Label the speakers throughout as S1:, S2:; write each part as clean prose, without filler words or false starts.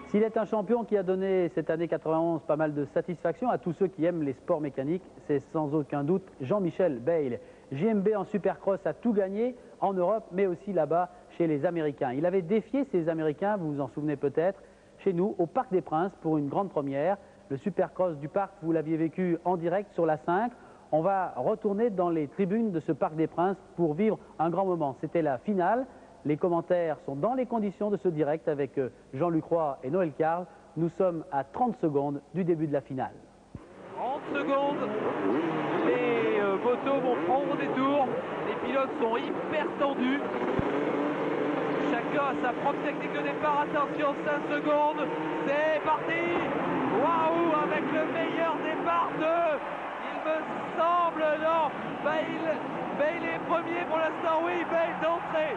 S1: S'il est un champion qui a donné cette année 91 pas mal de satisfaction à tous ceux qui aiment les sports mécaniques, c'est sans aucun doute Jean-Michel Bayle. JMB en Supercross a tout gagné en Europe, mais aussi là-bas chez les Américains. Il avait défié ces Américains, vous vous en souvenez peut-être, chez nous, au Parc des Princes, pour une grande première. Le Supercross du Parc, vous l'aviez vécu en direct sur la 5. On va retourner dans les tribunes de ce Parc des Princes pour vivre un grand moment. C'était la finale. Les commentaires sont dans les conditions de ce direct avec Jean-Luc Roy et Noël Carl. Nous sommes à 30 secondes du début de la finale.
S2: 30 secondes, les motos vont prendre des tours, les pilotes sont hyper tendus. Chacun a sa propre technique de départ, attention, 5 secondes, c'est parti. Waouh, avec le meilleur départ il me semble, non, Bayle est premier pour l'instant, oui, Bayle d'entrée.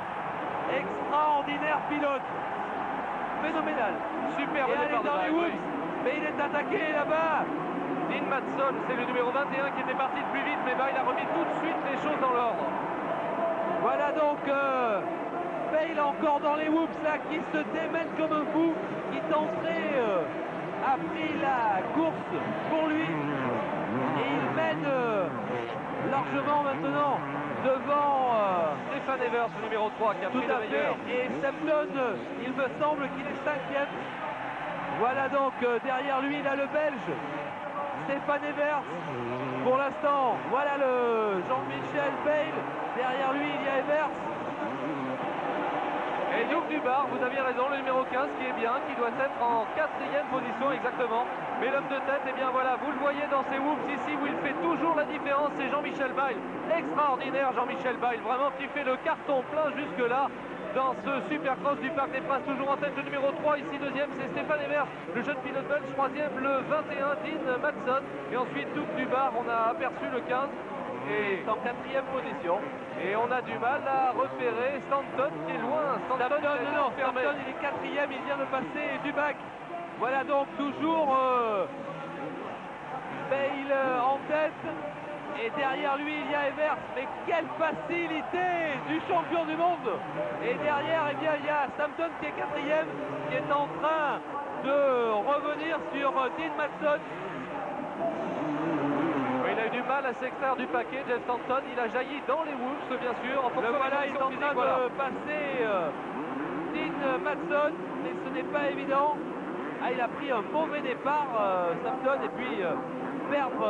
S2: Extraordinaire pilote, phénoménal, super et allez dans les whoops, mais il est attaqué là-bas. Dean Matson, c'est le numéro 21 qui était parti le plus vite, mais Bayle a remis tout de suite les choses dans l'ordre. Voilà donc Bayle encore dans les whoops là, qui se démène comme un fou, qui d'entrée a pris la course pour lui et il mène largement maintenant devant Stéphane Evers, le numéro 3 qui a pris le meilleur. Et Sampson, il me semble qu'il est 5e. Voilà donc derrière lui il a le Belge Stéphane Evers pour l'instant. Voilà le Jean-Michel Bayle, derrière lui il y a Evers. Et Luc Dubar, vous aviez raison, le numéro 15 qui est bien, qui doit être en 4e position exactement. Mais l'homme de tête, eh bien voilà, vous le voyez dans ses whoops ici où il fait toujours la différence, c'est Jean-Michel Bayle. Extraordinaire Jean-Michel Bayle, vraiment qui fait le carton plein jusque-là dans ce Supercross du Parc des Princes. Toujours en tête le numéro 3, ici deuxième c'est Stéphane Evers, le jeune pilote belge, troisième le 21, Dean Matson. Et ensuite Luc Dubar, on a aperçu le 15. Et en 4e position. Et on a du mal à repérer Stanton qui est loin. Stanton, il est 4e, il vient de passer Dubac. Voilà donc toujours Bayle en tête. Et derrière lui, il y a Evers. Mais quelle facilité du champion du monde! Et derrière, eh bien, il y a Stanton qui est 4e, qui est en train de revenir sur Dean Matson. Il a eu du mal à s'extraire du paquet, Jeff Stanton. Il a jailli dans les whoops, bien sûr. Le voilà, il est en train de passer Dean Matson, mais ce n'est pas évident. Ah, il a pris un mauvais départ, Stanton, et puis perdre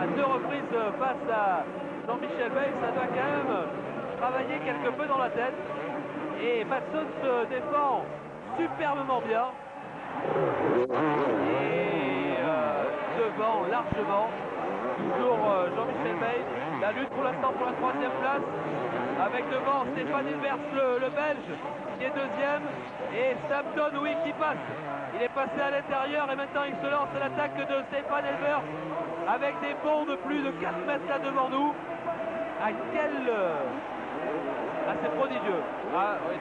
S2: à 2 reprises face à Jean-Michel Bayle, ça doit quand même travailler quelque peu dans la tête. Et Matson se défend superbement bien. Et devant largement. Toujours Jean-Michel Bayle, la lutte pour l'instant pour la 3e place, avec devant Stéphane Evers, le Belge, qui est 2e, et Stanton, oui, qui passe. Il est passé à l'intérieur et maintenant il se lance à l'attaque de Stéphane Evers, avec des bonds de plus de 4 mètres là devant nous. C'est prodigieux.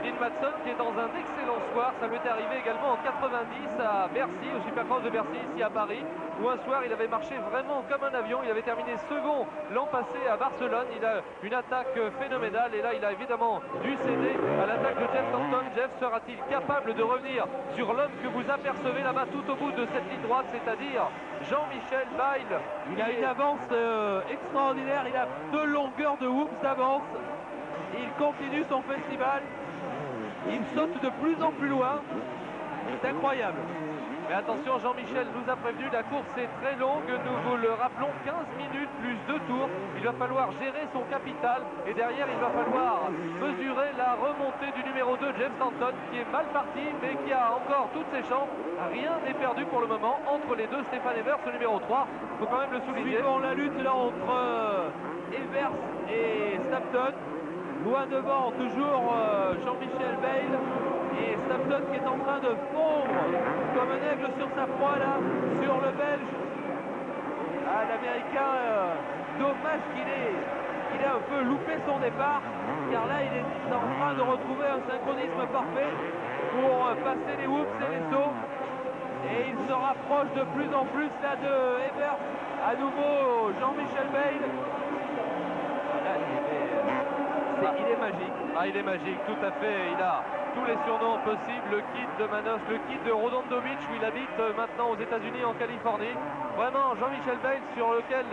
S2: Dean Matson qui est dans un excellent soir, ça lui est arrivé également en 90 à Bercy, au Supercross de Bercy, ici à Paris, où un soir il avait marché vraiment comme un avion. Il avait terminé second l'an passé à Barcelone. Il a une attaque phénoménale et là il a évidemment dû céder à l'attaque de Jeff Stanton. Jeff sera-t-il capable de revenir sur l'homme que vous apercevez là-bas tout au bout de cette ligne droite, c'est-à-dire Jean-Michel Bayle? Il a une avance extraordinaire, il a 2 longueurs de whoops d'avance. Il continue son festival, il saute de plus en plus loin, c'est incroyable. Mais attention, Jean-Michel nous a prévenu, la course est très longue, nous vous le rappelons, 15 minutes plus 2 tours. Il va falloir gérer son capital et derrière il va falloir mesurer la remontée du numéro 2, Jeff Stanton, qui est mal parti mais qui a encore toutes ses chances. Rien n'est perdu pour le moment entre les deux. Stéphane Evers, le numéro 3, il faut quand même le souligner. Suivons la lutte là entre Evers et Stanton. Loin devant, toujours Jean-Michel Bayle et Stanton qui est en train de fondre comme un aigle sur sa proie là, sur le Belge. L'Américain, dommage qu'il ait un peu loupé son départ, car là il est en train de retrouver un synchronisme parfait pour passer les whoops et les sauts. Et il se rapproche de plus en plus là de Evers, à nouveau Jean-Michel Bayle. il est magique. Ah, il est magique, tout à fait. Il a tous les surnoms possibles, le kit de Manos, le kit de Redondo Beach où il habite maintenant aux États-Unis, en Californie. Vraiment Jean-Michel Bayle sur lequel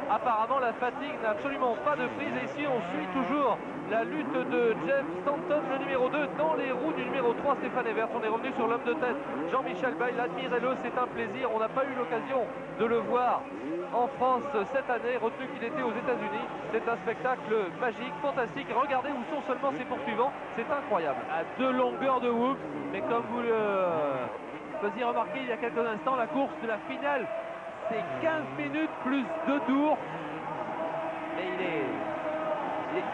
S2: apparemment la fatigue n'a absolument pas de prise. Et ici on suit toujours la lutte de Jeff Stanton, le numéro 2, dans les roues du numéro 3, Stéphane Evers. On est revenu sur l'homme de tête, Jean-Michel Bayle. Admirez-le, c'est un plaisir. On n'a pas eu l'occasion de le voir en France cette année, retenu qu'il était aux États-Unis. C'est un spectacle magique, fantastique. Regardez où sont seulement ses poursuivants, c'est incroyable.
S3: À 2 longueurs de whoops, mais comme vous le faisiez remarquer il y a quelques instants, la course de la finale, c'est 15 minutes plus 2 tours. Mais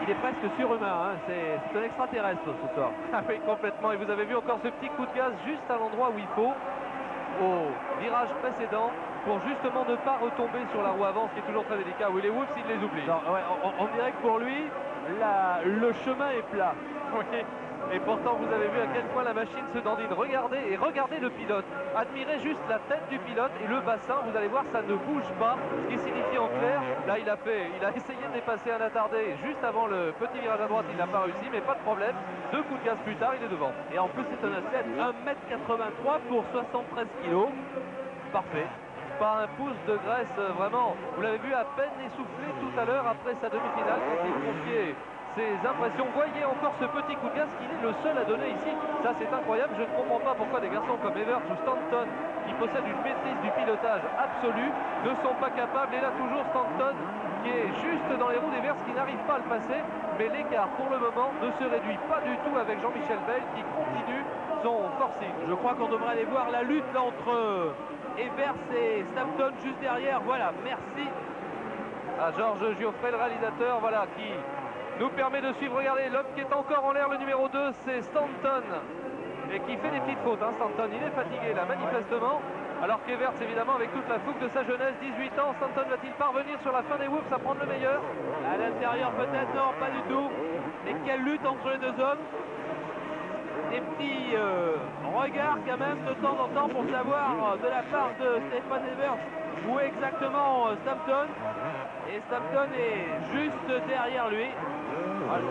S3: il est presque surhumain, hein. C'est un extraterrestre ce soir.
S2: Ah oui, complètement. Et vous avez vu encore ce petit coup de gaz juste à l'endroit où il faut, au virage précédent, pour justement ne pas retomber sur la roue avant, ce qui est toujours très délicat. Oui, les whoops, il les oublie.
S3: Non, ouais, on dirait que pour lui, le chemin est plat.
S2: Oui. Et pourtant, vous avez vu à quel point la machine se dandine. Regardez le pilote. Admirez juste la tête du pilote et le bassin. Vous allez voir, ça ne bouge pas. Ce qui signifie en clair, là, il a essayé de dépasser un attardé juste avant le petit virage à droite. Il n'a pas réussi, mais pas de problème. 2 coups de gaz plus tard, il est devant.
S3: Et en plus, c'est un athlète 1m83 pour 73 kg. Parfait.
S2: Pas un pouce de graisse, vraiment. Vous l'avez vu à peine essoufflé tout à l'heure après sa demi-finale quand il confiait ses impressions. Voyez encore ce petit coup de gaz qu'il est le seul à donner ici. Ça, c'est incroyable. Je ne comprends pas pourquoi des garçons comme Evers ou Stanton, qui possèdent une maîtrise du pilotage absolue, ne sont pas capables. Et là, toujours Stanton qui est juste dans les roues d'Evers, qui n'arrive pas à le passer. Mais l'écart, pour le moment, ne se réduit pas du tout avec Jean-Michel Bayle qui continue son forcing.
S3: Je crois qu'on devrait aller voir la lutte là, entre Evers et Stanton juste derrière. Voilà, merci
S2: à Georges Giuffret, le réalisateur, voilà, qui nous permet de suivre. Regardez, l'homme qui est encore en l'air, le numéro 2, c'est Stanton, et qui fait des petites fautes, hein. Stanton, il est fatigué là, manifestement, alors qu'Evers, évidemment, avec toute la fougue de sa jeunesse, 18 ans, Stanton va-t-il parvenir sur la fin des whoops à prendre le meilleur?
S3: À l'intérieur peut-être, non, pas du tout. Mais quelle lutte entre les deux hommes. Des petits regards quand même de temps en temps pour savoir de la part de Stéphane Evers où est exactement Stanton. Et Stanton est juste derrière lui. Voilà.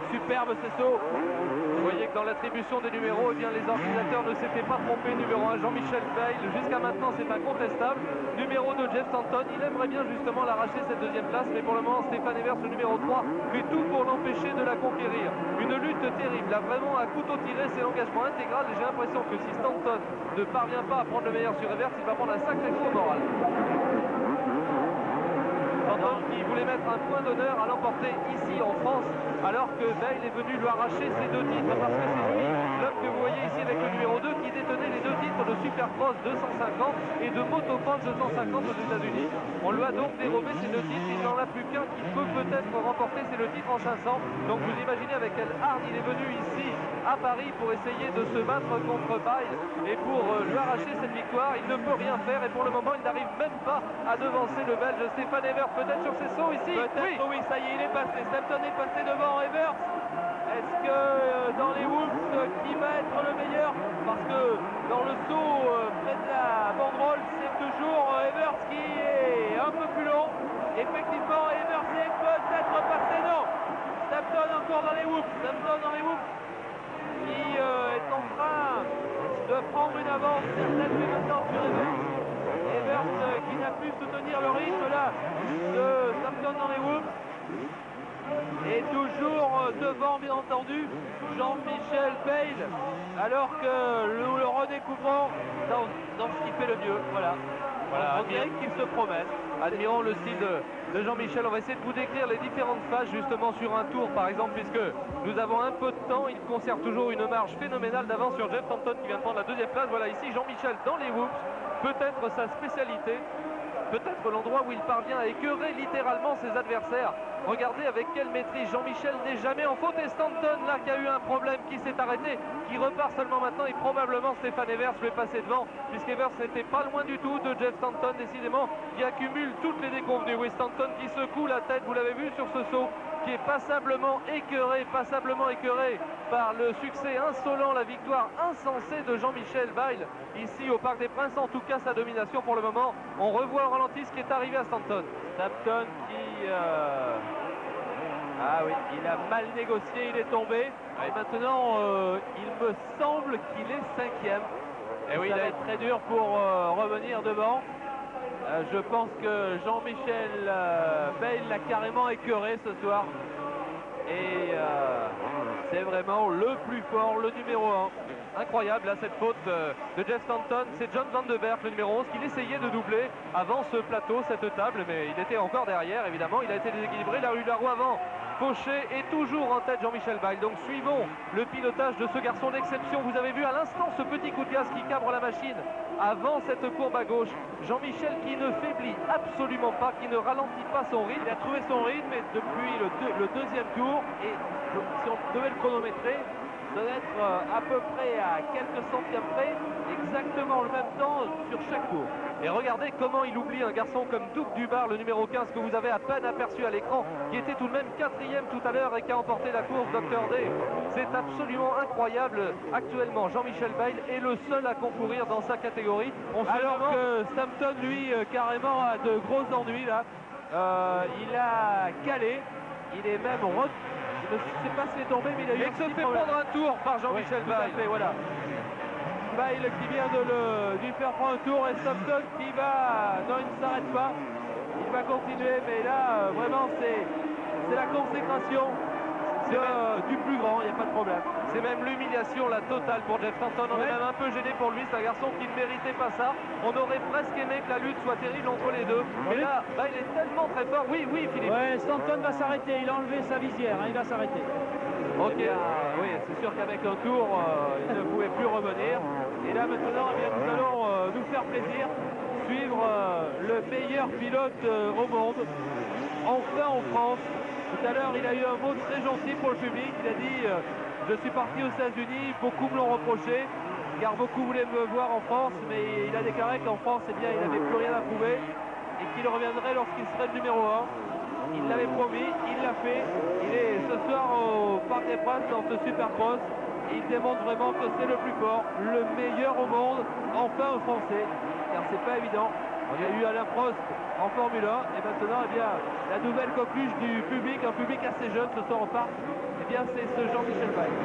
S3: Superbe ce saut.
S2: Vous voyez que dans l'attribution des numéros, eh bien, les organisateurs ne s'étaient pas trompés. Numéro 1, Jean-Michel Bayle, jusqu'à maintenant c'est incontestable. Numéro 2, Jeff Stanton, il aimerait bien justement l'arracher cette deuxième place, mais pour le moment Stéphane Evers, le numéro 3, fait tout pour l'empêcher de la conquérir. Une lutte terrible, là vraiment à couteau tiré, c'est l'engagement intégral, et j'ai l'impression que si Stanton ne parvient pas à prendre le meilleur sur Evers, il va prendre un sacré coup au moral. Stanton qui voulait mettre un point d'honneur à l'emporter ici en France, alors que Bayle est venu lui arracher ses 2 titres, parce que c'est lui, l'homme que vous voyez ici avec le numéro 2, qui détenait les 2 titres de Supercross 250 et de Motocross 250 aux États-Unis. On lui a donc dérobé ces 2 titres, il n'en a plus qu'un qui peut peut-être remporter, c'est le titre en 500. Donc vous imaginez avec quelle hargne il est venu ici à Paris pour essayer de se battre contre Bayle et pour lui arracher cette victoire. Il ne peut rien faire et pour le moment il n'arrive même pas à devancer le Belge Stéphane Evers, peut-être sur ses sauts ici.
S3: Peut-être, oui, ça y est, il est passé. Stanton est passé devant Evers. Est-ce que dans les whoops, qui va être le meilleur? Parce que dans le saut près de la banderole, c'est toujours Evers qui est un peu plus long. Effectivement, Evers est peut-être passé, non. Stanton encore dans les whoops. Stanton dans les whoops qui est en train de prendre une avance certaine mais maintenant sur Evers. Evers qui n'a pu soutenir le rythme là de Stanton dans les whoops. Et toujours devant, bien entendu, Jean-Michel Bayle, alors que nous le redécouvrons dans ce qui fait le mieux. Voilà. On dirait qu'il se promène.
S2: Admirons le style de Jean-Michel. On va essayer de vous décrire les différentes phases justement sur un tour par exemple, puisque nous avons un peu de temps. Il conserve toujours une marge phénoménale d'avance sur Jeff Stanton qui vient de prendre la 2e place. Voilà ici Jean-Michel dans les whoops, peut-être sa spécialité. Peut-être l'endroit où il parvient à écœurer littéralement ses adversaires. Regardez avec quelle maîtrise. Jean-Michel n'est jamais en faute. Et Stanton là qui a eu un problème, qui s'est arrêté, qui repart seulement maintenant. Et probablement Stéphane Evers lui est passé devant, puisqu'Evers n'était pas loin du tout de Jeff Stanton, décidément, qui accumule toutes les déconvenues. Oui, Stanton qui secoue la tête, vous l'avez vu sur ce saut, qui est passablement écœuré par le succès insolent, la victoire insensée de Jean-Michel Bayle ici au Parc des Princes. En tout cas, sa domination pour le moment. On revoit au ralenti ce qui est arrivé à Stanton.
S3: Stanton qui Ah oui, il a mal négocié, il est tombé. Et maintenant, il me semble qu'il est 5e. Et oui, il va être très dur pour revenir devant. Je pense que Jean-Michel Bayle l'a carrément écœuré ce soir. Et c'est vraiment le plus fort, le numéro 1.
S2: Incroyable, là, cette faute de Jeff Stanton. C'est John Van de Berg, le numéro 11, qu'il essayait de doubler avant ce plateau, cette table, mais il était encore derrière, évidemment. Il a été déséquilibré. La rue de la roue avant. Fauché est toujours en tête Jean-Michel Bayle. Donc suivons le pilotage de ce garçon d'exception. Vous avez vu à l'instant ce petit coup de gaz qui cabre la machine avant cette courbe à gauche. Jean-Michel qui ne faiblit absolument pas, qui ne ralentit pas son rythme.
S3: Il a trouvé son rythme et depuis le deuxième tour, et si on devait le chronométrer, ça doit être à peu près à quelques centièmes près, exactement le même temps sur chaque tour.
S2: Et regardez comment il oublie un garçon comme Doug Dubar, le numéro 15, que vous avez à peine aperçu à l'écran, qui était tout de même 4e tout à l'heure et qui a emporté la course, Dr. Day. C'est absolument incroyable. Actuellement, Jean-Michel Bayle est le seul à concourir dans sa catégorie.
S3: Alors que Stampton, lui, carrément a de gros ennuis là. Il a calé, il est même je ne sais pas s'il est tombé, mais il a eu
S2: il se fait prendre un tour par Jean-Michel Bayle.
S3: Voilà. Bayle qui vient de lui faire prendre un tour et Stampton qui va... Non, il ne s'arrête pas. Il va continuer, mais là, vraiment, c'est la consécration du plus grand, il n'y a pas de problème.
S2: C'est même l'humiliation, la totale pour Jeff Stanton. On est même un peu gêné pour lui. C'est un garçon qui ne méritait pas ça. On aurait presque aimé que la lutte soit terrible entre les deux. Mais là, il est tellement très fort. Oui, Philippe.
S1: Ouais, Stanton va s'arrêter. Il a enlevé sa visière. Il va s'arrêter.
S3: Ok, oui, c'est sûr qu'avec un tour, il ne pouvait plus revenir. Et là, maintenant, eh bien, nous allons nous faire plaisir, suivre le meilleur pilote au monde, enfin en France. Tout à l'heure, il a eu un mot très gentil pour le public. Il a dit je suis parti aux États-Unis, beaucoup me l'ont reproché, car beaucoup voulaient me voir en France, mais il a déclaré qu'en France, eh bien, il n'avait plus rien à prouver et qu'il reviendrait lorsqu'il serait le numéro 1. Il l'avait promis, il l'a fait. Il est ce soir au Parc des Princes dans ce Supercross. Il démontre vraiment que c'est le plus fort, le meilleur au monde, enfin un Français, car c'est pas évident. On a eu Alain Prost en Formule 1 et maintenant, eh bien, la nouvelle coqueluche du public, un public assez jeune ce soir au parc, eh bien, c'est ce Jean-Michel Bayle.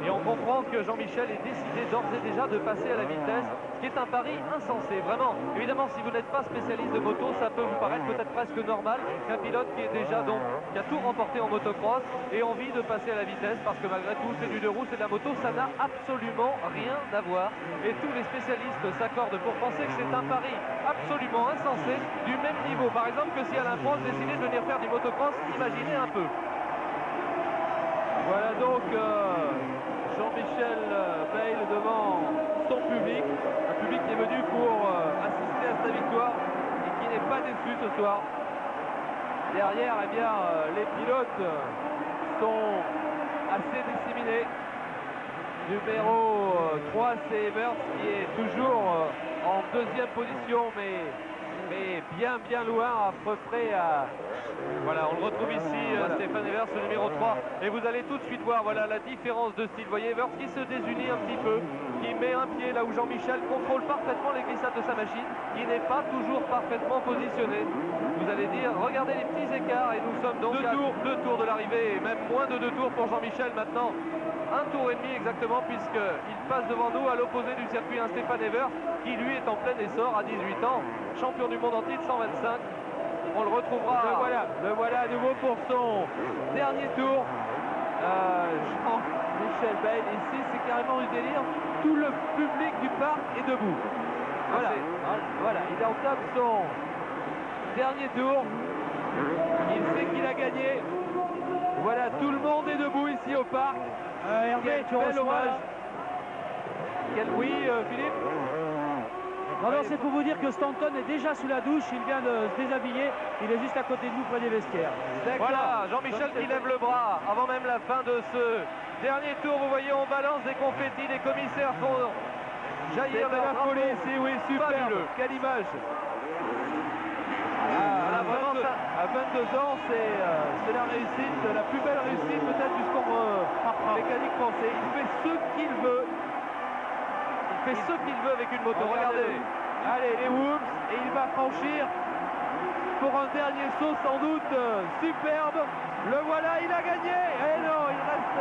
S2: Et on comprend que Jean-Michel est décidé d'ores et déjà de passer à la vitesse, ce qui est un pari insensé, vraiment. Évidemment, si vous n'êtes pas spécialiste de moto, ça peut vous paraître peut-être presque normal qu'un pilote qui est déjà donc, qui a tout remporté en motocross ait envie de passer à la vitesse, parce que malgré tout, c'est du deux roues, c'est de la moto, ça n'a absolument rien à voir. Et tous les spécialistes s'accordent pour penser que c'est un pari absolument insensé, du même niveau. Par exemple, que si Alain Prost décidait de venir faire du motocross, imaginez un peu.
S3: Voilà donc Jean-Michel Bayle devant son public, un public qui est venu pour assister à sa victoire et qui n'est pas déçu ce soir. Derrière, eh bien, les pilotes sont assez disséminés. Numéro 3, c'est Evers qui est toujours en deuxième position, mais bien loin, à peu près à...
S2: Voilà, on le retrouve ici, voilà. Stéphane Evers, le numéro 3. Et vous allez tout de suite voir, voilà, la différence de style. Vous voyez Evers qui se désunit un petit peu, qui met un pied là où Jean-Michel contrôle parfaitement les glissades de sa machine, qui n'est pas toujours parfaitement positionné. Vous allez dire, regardez les petits écarts, et nous sommes donc à 2 tours de l'arrivée, et même moins de 2 tours pour Jean-Michel maintenant. 1 tour et demi exactement, puisqu'il passe devant nous à l'opposé du circuit, un Stéphane Evers, qui lui est en plein essor à 18 ans, champion du monde en titre 125. On le retrouvera.
S3: Le voilà à nouveau pour son dernier tour. Jean-Michel Bayle, ici c'est carrément du délire. Tout le public du parc est debout. Voilà, il entame son dernier tour. Il sait qu'il a gagné. Voilà, tout le monde est debout ici au parc.
S1: Hervé, tu
S3: bel
S1: reçois.
S3: Oui, Philippe.
S1: Non, c'est pour vous dire que Stanton est déjà sous la douche, il vient de se déshabiller, il est juste à côté de nous près des vestiaires.
S2: Voilà, Jean-Michel qui lève le bras avant même la fin de ce dernier tour. Vous voyez, on balance des confettis, les commissaires font jaillir
S3: la folie ici, oui, super, quelle image.
S2: Vraiment,
S3: à 22 ans, c'est la réussite, la plus belle réussite peut-être du sport mécanique français. Il fait ce qu'il veut.
S2: Il fait ce qu'il veut avec une moto. Regardez.
S3: Allez, les Woods, et il va franchir pour un dernier saut sans doute superbe. Le voilà, il a gagné. Et non, il reste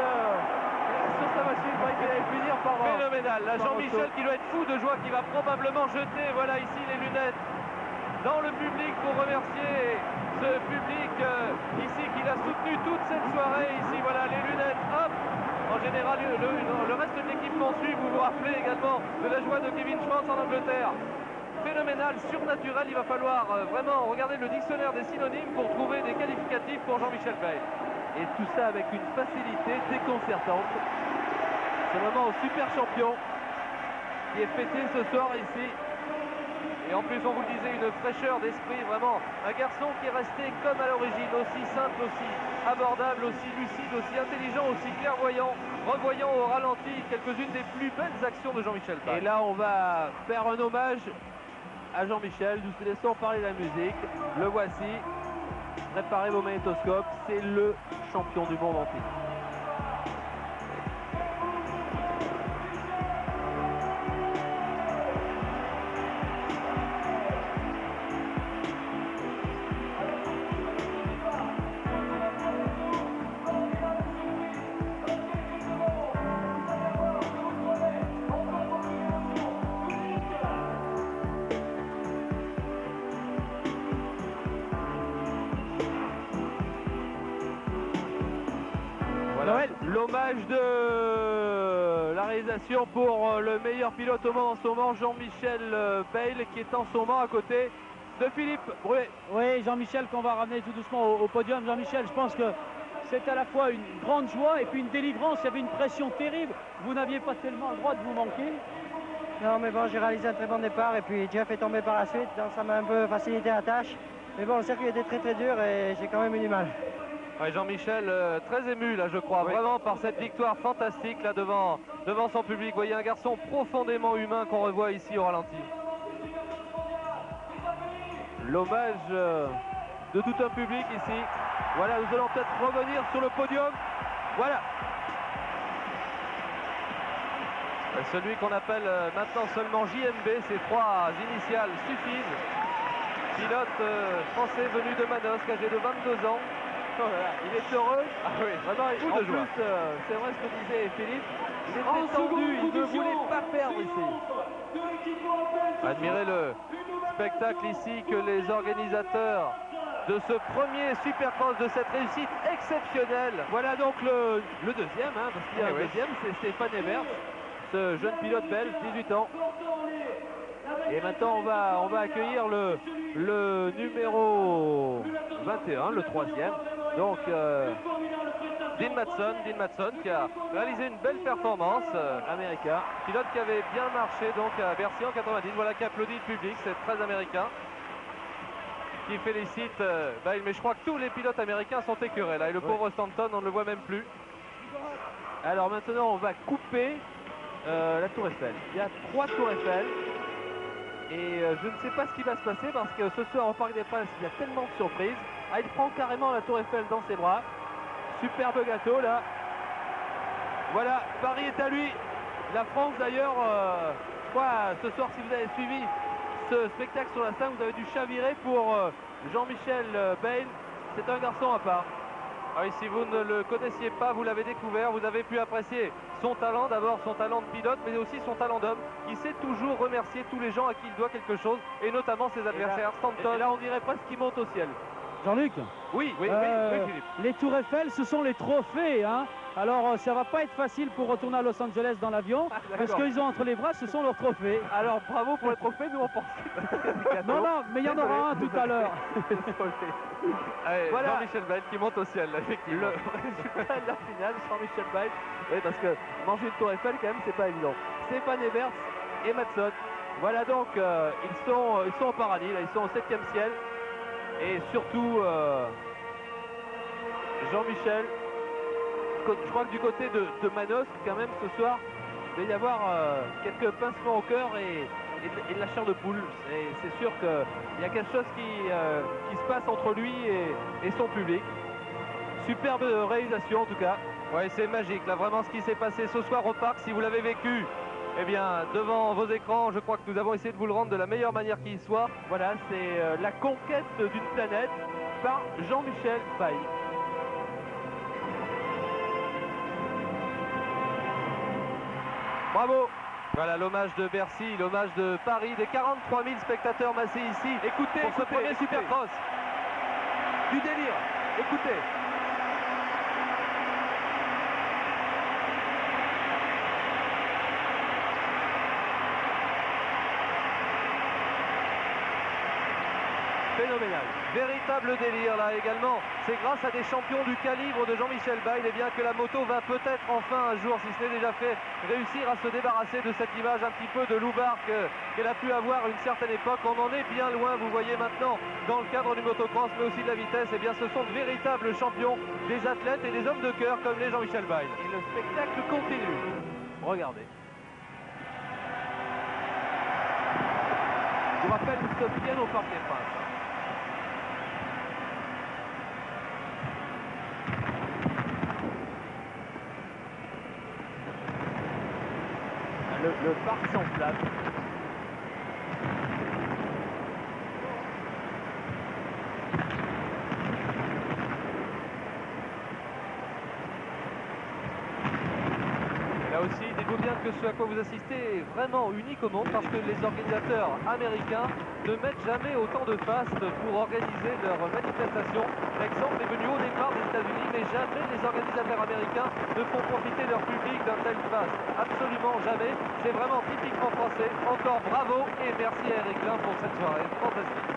S3: sur sa machine. Il allait finir par...
S2: Phénoménal. Là, Jean-Michel qui doit être fou de joie, qui va probablement jeter, voilà ici les lunettes dans le public pour remercier ce public ici qui l'a soutenu toute cette soirée. Ici, voilà les lunettes, hop. En général, le reste de l'équipement suit. Vous vous rappelez également de la joie de Kevin Schwantz en Angleterre. Phénoménal, surnaturel. Il va falloir vraiment regarder le dictionnaire des synonymes pour trouver des qualificatifs pour Jean-Michel Bayle.
S3: Et tout ça avec une facilité déconcertante. C'est vraiment un super champion qui est fêté ce soir ici.
S2: Et en plus, on vous le disait, une fraîcheur d'esprit, vraiment. Un garçon qui est resté comme à l'origine, aussi simple, aussi abordable, aussi lucide, aussi intelligent, aussi clairvoyant, revoyant au ralenti quelques-unes des plus belles actions de Jean-Michel Bayle.
S3: Et là, on va faire un hommage à Jean-Michel. Nous laissons parler la musique. Le voici. Préparez vos magnétoscopes. C'est le champion du monde en titre. L'hommage de la réalisation pour le meilleur pilote au monde en ce moment, Jean-Michel Bayle, qui est en ce moment à côté de Philippe Bruet.
S1: Oui, Jean-Michel qu'on va ramener tout doucement au podium. Jean-Michel, je pense que c'est à la fois une grande joie et puis une délivrance. Il y avait une pression terrible. Vous n'aviez pas tellement le droit de vous manquer.
S4: Non, mais bon, j'ai réalisé un très bon départ et puis Jeff est tombé par la suite, donc ça m'a un peu facilité la tâche. Mais bon, le circuit était très très dur et j'ai quand même eu du mal.
S2: Ouais, Jean-Michel très ému là, je crois,
S3: oui,
S2: vraiment par cette victoire fantastique là devant son public. Vous voyez un garçon profondément humain qu'on revoit ici au ralenti.
S3: L'hommage de tout un public ici. Voilà, nous allons peut-être revenir sur le podium. Voilà.
S2: Celui qu'on appelle maintenant seulement JMB, ces trois initiales suffisent. Pilote français venu de Manosque, âgé de 22 ans.
S3: Oh là là, il est heureux.
S2: Ah oui,
S3: vraiment,
S2: fou de joie.
S3: C'est vrai ce que disait Philippe. Il était tendu, il ne voulait pas perdre ici.
S2: Admirez le spectacle ici que les organisateurs de ce premier Supercross, de cette réussite exceptionnelle.
S3: Voilà donc le deuxième, hein, parce qu'il y a un deuxième, c'est Stéphane Evers, ce jeune pilote belge, 18 ans. Et maintenant on va accueillir le numéro 21, le troisième. Donc
S2: Dean Matson qui a réalisé une belle performance,
S3: américain.
S2: Pilote qui avait bien marché donc à Bercy en 90. Voilà qui applaudit le public, c'est très américain. Qui félicite Bayle, mais je crois que tous les pilotes américains sont écœurés là. Et le pauvre Stanton, on ne le voit même plus.
S3: Alors maintenant on va couper la Tour Eiffel. Il y a 3 Tours Eiffel. Et je ne sais pas ce qui va se passer parce que ce soir au Parc des Princes, il y a tellement de surprises. Ah, il prend carrément la Tour Eiffel dans ses bras. Superbe gâteau là. Voilà, Paris est à lui. La France d'ailleurs, je crois, ce soir, si vous avez suivi ce spectacle sur la scène, vous avez dû chavirer pour Jean-Michel Bayle. C'est un garçon à part.
S2: Ah oui, si vous ne le connaissiez pas, vous l'avez découvert, vous avez pu apprécier son talent, d'abord son talent de pilote, mais aussi son talent d'homme. Il sait toujours remercier tous les gens à qui il doit quelque chose, et notamment ses adversaires. Stanton.
S3: Et là, on dirait presque qu'il monte au ciel.
S1: Jean-Luc,
S2: oui, Philippe.
S1: Les Tours Eiffel, ce sont les trophées, hein. Alors ça va pas être facile pour retourner à Los Angeles dans l'avion, parce qu'ils ont entre les bras, ce sont leurs trophées.
S3: Alors bravo pour les trophées, nous on pense.
S1: Non, mais il y en aura un tout à l'heure.
S2: Voilà. Jean-Michel Bayle qui monte au ciel, là, effectivement.
S3: Le résultat de la finale, Jean-Michel Bayle. Oui, parce que manger une Tour Eiffel, quand même, c'est pas évident. Stéphane Evers et Matson. Voilà donc, ils sont au paradis, là, ils sont au 7e ciel. Et surtout, Jean-Michel. Je crois que du côté de Manosque, quand même, ce soir, il va y avoir quelques pincements au cœur et de la chair de poule. C'est sûr qu'il y a quelque chose qui se passe entre lui et son public. Superbe réalisation, en tout cas.
S2: Ouais, c'est magique, là, vraiment, ce qui s'est passé ce soir au parc. Si vous l'avez vécu Eh bien, devant vos écrans, je crois que nous avons essayé de vous le rendre de la meilleure manière qui soit.
S3: Voilà, c'est la conquête d'une planète par Jean-Michel Bailly.
S2: Bravo! Voilà l'hommage de Bercy, l'hommage de Paris, des 43 000 spectateurs massés ici.
S3: Écoutez,
S2: pour ce premier Supercross.
S3: Du délire, écoutez.
S2: Phénoménal. Véritable délire là également. C'est grâce à des champions du calibre de Jean-Michel Bailly eh bien, que la moto va peut-être enfin un jour, si ce n'est déjà fait, réussir à se débarrasser de cette image un petit peu de loubarde qu'elle a pu avoir à une certaine époque. On en est bien loin, vous voyez maintenant, dans le cadre du motocross, mais aussi de la vitesse. Eh bien, ce sont de véritables champions, des athlètes et des hommes de cœur comme les Jean-Michel Bailly.
S3: Et le spectacle continue. Regardez. Je vous rappelle, nous sommes bien au Parc des Princes. Le parc s'enflamme.
S2: Là aussi, dites-vous bien que ce à quoi vous assistez est vraiment unique au monde parce que les organisateurs américains ne mettent jamais autant de fastes pour organiser leurs manifestations. L'exemple est venu au départ des États-Unis, mais jamais les organisateurs américains ne font profiter leur public d'un tel faste. Absolument jamais. C'est vraiment typiquement français. Encore bravo et merci à Eric Klein pour cette soirée fantastique.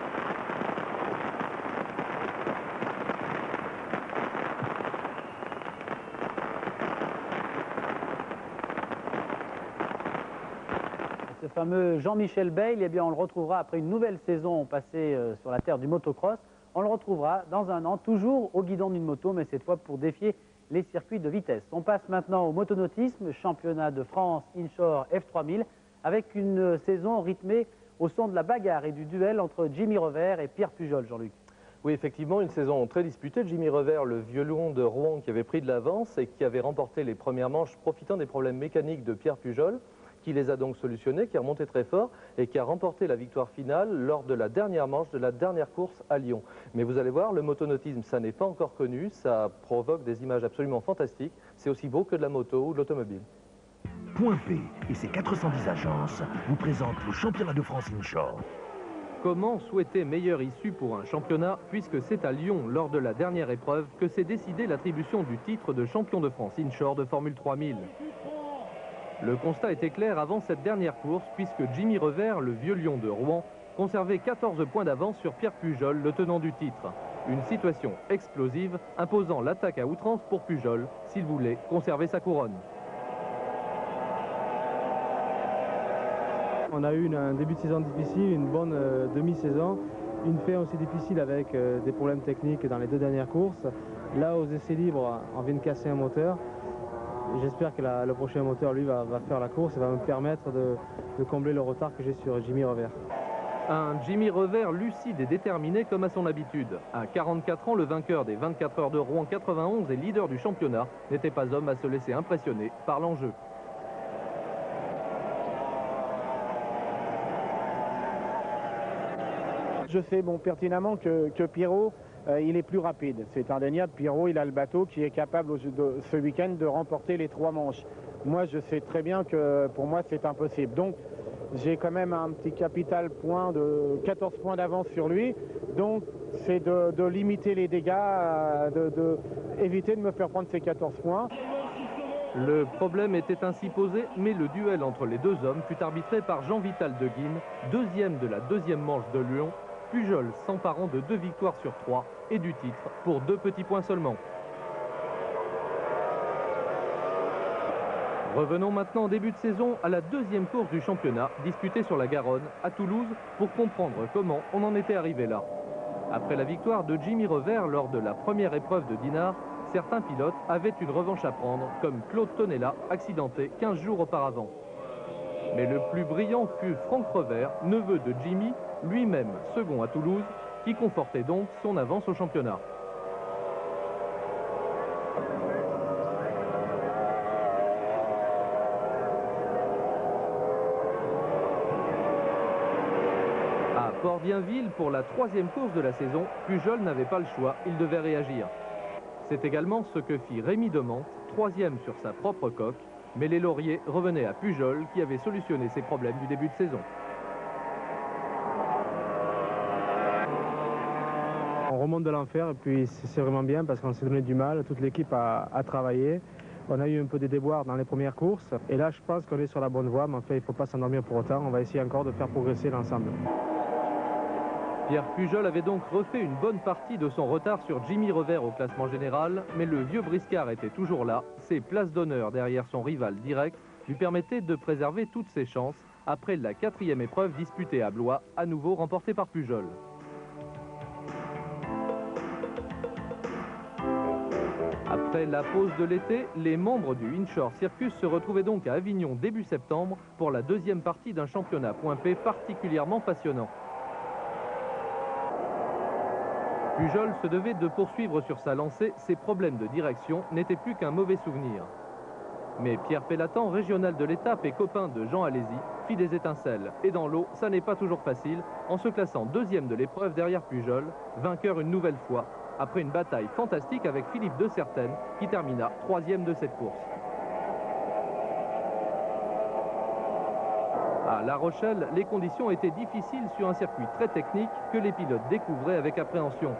S1: Ce fameux Jean-Michel Bailly, eh bien, on le retrouvera après une nouvelle saison passée sur la terre du motocross. On le retrouvera dans un an, toujours au guidon d'une moto, mais cette fois pour défier les circuits de vitesse. On passe maintenant au motonautisme, championnat de France Inshore F3000, avec une saison rythmée au son de la bagarre et du duel entre Jimmy Revers et Pierre Pujol, Jean-Luc.
S5: Oui, effectivement, une saison très disputée. Jimmy Revers, le violon de Rouen qui avait pris de l'avance et qui avait remporté les premières manches, profitant des problèmes mécaniques de Pierre Pujol, qui les a donc solutionnés, qui est remonté très fort et qui a remporté la victoire finale lors de la dernière manche de la dernière course à Lyon. Mais vous allez voir, le motonautisme, ça n'est pas encore connu, ça provoque des images absolument fantastiques. C'est aussi beau que de la moto ou de l'automobile.
S6: Point P et ses 410 agences vous présentent le championnat de France Inshore.
S7: Comment souhaiter meilleure issue pour un championnat puisque c'est à Lyon, lors de la dernière épreuve, que s'est décidée l'attribution du titre de champion de France Inshore de Formule 3000. Le constat était clair avant cette dernière course puisque Jimmy Revers, le vieux lion de Rouen, conservait 14 points d'avance sur Pierre Pujol, le tenant du titre. Une situation explosive imposant l'attaque à outrance pour Pujol s'il voulait conserver sa couronne.
S8: On a eu un début de saison difficile, une bonne demi-saison, une fin aussi difficile avec des problèmes techniques dans les deux dernières courses. Là, aux essais libres, on vient de casser un moteur. J'espère que le prochain moteur, lui, va faire la course et va me permettre de combler le retard que j'ai sur Jimmy Revers.
S7: Un Jimmy Revers lucide et déterminé comme à son habitude. À 44 ans, le vainqueur des 24 heures de Rouen 91 et leader du championnat n'était pas homme à se laisser impressionner par l'enjeu.
S9: Je sais pertinemment que Pierrot, il est plus rapide. C'est indéniable. Pierrot, il a le bateau qui est capable ce week-end de remporter les 3 manches. Moi, je sais très bien que pour moi, c'est impossible. Donc, j'ai quand même un petit capital point de 14 points d'avance sur lui. Donc, c'est de limiter les dégâts, éviter de me faire prendre ces 14 points.
S7: Le problème était ainsi posé, mais le duel entre les deux hommes fut arbitré par Jean-Vital de Guine, deuxième de la deuxième manche de Lyon. Pujol s'emparant de 2 victoires sur 3 et du titre pour 2 petits points seulement. Revenons maintenant au début de saison à la deuxième course du championnat disputée sur la Garonne à Toulouse pour comprendre comment on en était arrivé là. Après la victoire de Jimmy Revers lors de la première épreuve de Dinard, certains pilotes avaient une revanche à prendre comme Claude Tonella, accidenté 15 jours auparavant. Mais le plus brillant fut Franck Revers, neveu de Jimmy, lui-même second à Toulouse, qui confortait donc son avance au championnat. Port-Bienville, pour la 3e course de la saison, Pujol n'avait pas le choix, il devait réagir. C'est également ce que fit Rémi Demante, 3e sur sa propre coque, mais les lauriers revenaient à Pujol qui avait solutionné ses problèmes du début de saison.
S8: On remonte de l'enfer et puis c'est vraiment bien parce qu'on s'est donné du mal, toute l'équipe a travaillé. On a eu un peu des déboires dans les premières courses et là je pense qu'on est sur la bonne voie, mais en fait il ne faut pas s'endormir pour autant, on va essayer encore de faire progresser l'ensemble.
S7: Pierre Pujol avait donc refait une bonne partie de son retard sur Jimmy Revers au classement général, mais le vieux briscard était toujours là. Ses places d'honneur derrière son rival direct lui permettaient de préserver toutes ses chances après la 4e épreuve disputée à Blois, à nouveau remportée par Pujol. Après la pause de l'été, les membres du Inshore Circus se retrouvaient donc à Avignon début septembre pour la 2e partie d'un championnat point P particulièrement passionnant. Pujol se devait de poursuivre sur sa lancée, ses problèmes de direction n'étaient plus qu'un mauvais souvenir. Mais Pierre Pellatan, régional de l'étape et copain de Jean Alési, fit des étincelles. Et dans l'eau, ça n'est pas toujours facile, en se classant 2e de l'épreuve derrière Pujol, vainqueur une nouvelle fois, après une bataille fantastique avec Philippe de Certaine, qui termina 3e de cette course. À La Rochelle, les conditions étaient difficiles sur un circuit très technique que les pilotes découvraient avec appréhension.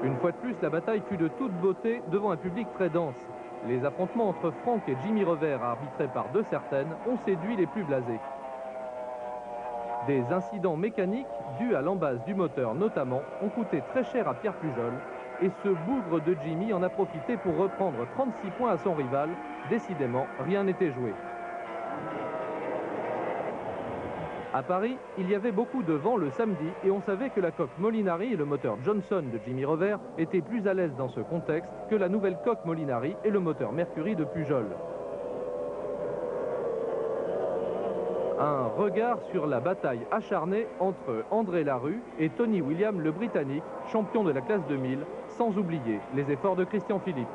S7: Une fois de plus, la bataille fut de toute beauté devant un public très dense. Les affrontements entre Franck et Jimmy Revers, arbitrés par De Certaine, ont séduit les plus blasés. Des incidents mécaniques, dus à l'embase du moteur notamment, ont coûté très cher à Pierre Pujol, et ce bougre de Jimmy en a profité pour reprendre 36 points à son rival. Décidément, rien n'était joué. À Paris, il y avait beaucoup de vent le samedi et on savait que la coque Molinari et le moteur Johnson de Jimmy Revers étaient plus à l'aise dans ce contexte que la nouvelle coque Molinari et le moteur Mercury de Pujol. Un regard sur la bataille acharnée entre André Larue et Tony William le Britannique, champion de la classe 2000, sans oublier les efforts de Christian Philippe.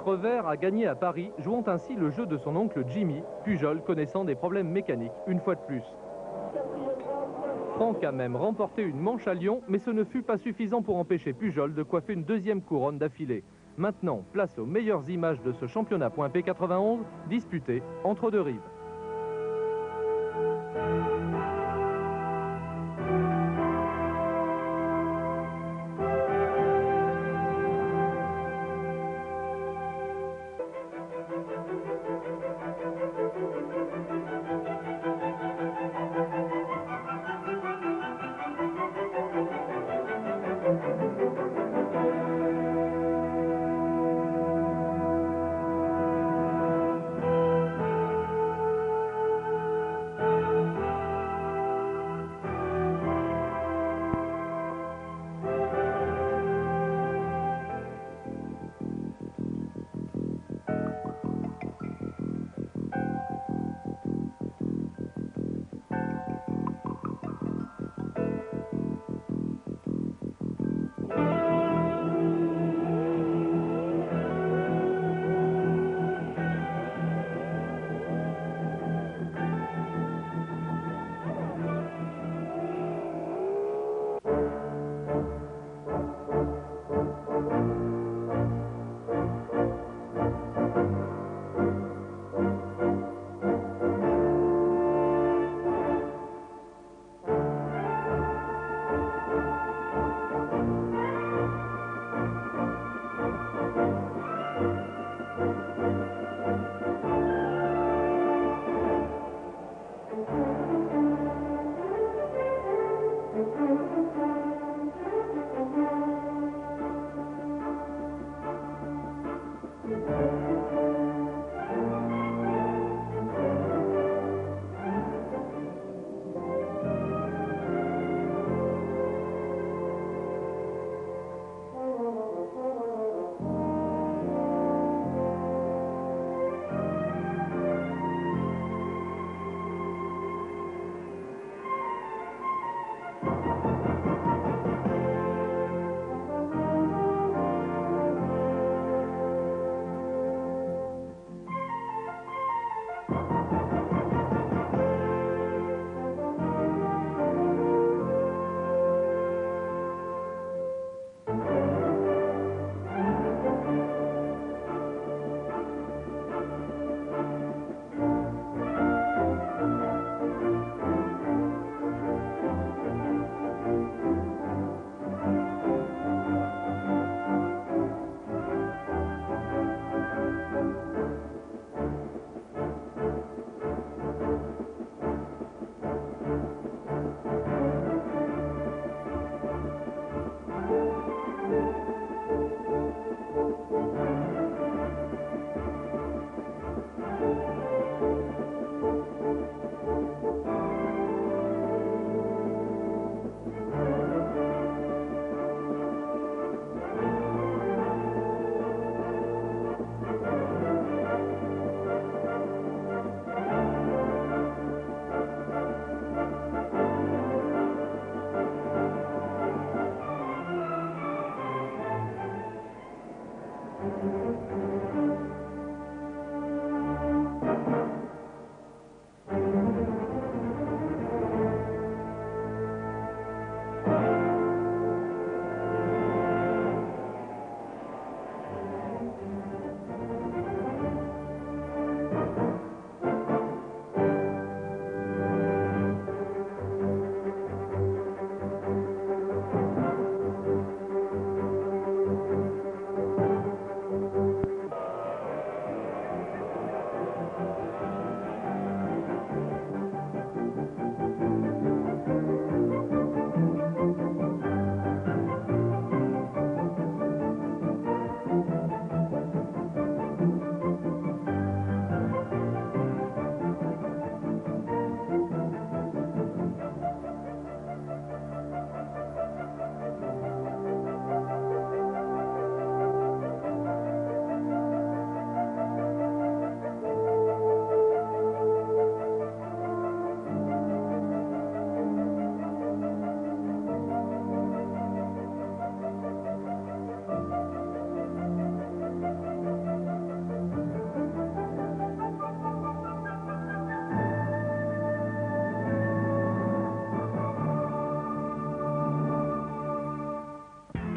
S7: Revers a gagné à Paris, jouant ainsi le jeu de son oncle Jimmy, Pujol connaissant des problèmes mécaniques, une fois de plus. Franck a même remporté une manche à Lyon, mais ce ne fut pas suffisant pour empêcher Pujol de coiffer une 2e couronne d'affilée. Maintenant, place aux meilleures images de ce championnat point P 91, disputé entre deux rives.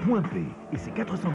S6: Point P et ses 400